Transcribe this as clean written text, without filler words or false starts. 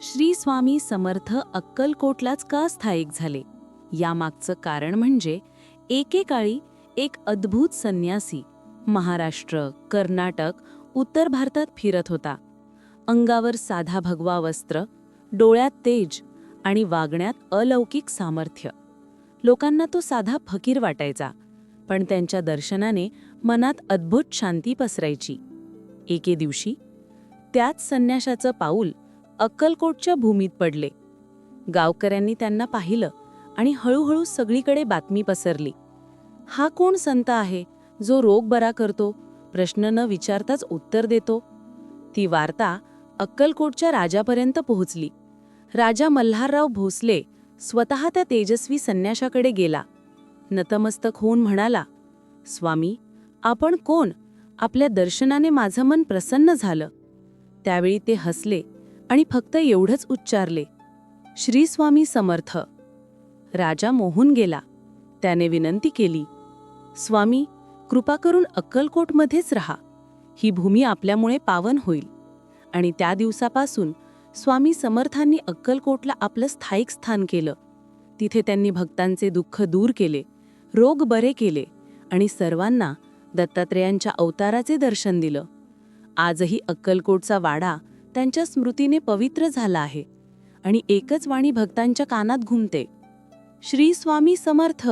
श्री स्वामी समर्थ अक्कलकोटलाच का स्थायिक झाले यामागचं कारण म्हणजे एकेकाळी एक अद्भुत संन्यासी महाराष्ट्र, कर्नाटक, उत्तर भारतात फिरत होता. अंगावर साधा भगवा वस्त्र, डोळ्यात तेज आणि वागण्यात अलौकिक सामर्थ्य. लोकांना तो साधा फकीर वाटायचा, पण त्यांच्या दर्शनाने मनात अद्भुत शांती पसरायची. एके दिवशी त्याच संन्याशाचं पाऊल अक्कलकोटच्या भूमीत पडले. गावकऱ्यांनी त्यांना पाहिलं आणि हळूहळू सगळीकडे बातमी पसरली. हा कोण संत आहे जो रोग बरा करतो, प्रश्न न विचारताच उत्तर देतो? ती वार्ता अक्कलकोटच्या राजापर्यंत पोहोचली. राजा मल्हारराव भोसले स्वतः त्या तेजस्वी संन्याशाकडे गेला. नतमस्तक होऊन म्हणाला, स्वामी, आपण कोण? आपल्या दर्शनाने माझं मन प्रसन्न झालं. त्यावेळी ते हसले आणि फक्त एवढंच उच्चारले, श्री स्वामी समर्थ. राजा मोहून गेला. त्याने विनंती केली, स्वामी, कृपा करून अक्कलकोटमध्येच राहा. ही भूमी आपल्यामुळे पावन होईल. आणि त्या दिवसापासून स्वामी समर्थांनी अक्कलकोटला आपलं स्थायिक स्थान केलं. तिथे त्यांनी भक्तांचे दुःख दूर केले, रोग बरे केले आणि सर्वांना दत्तात्रेयांच्या अवताराचे दर्शन दिलं. आजही अक्कलकोटचा वाडा त्यांच्या स्मृतीने पवित्र झाला आहे आणि एकच वाणी भक्तांच्या कानात घुमते, श्री स्वामी समर्थ.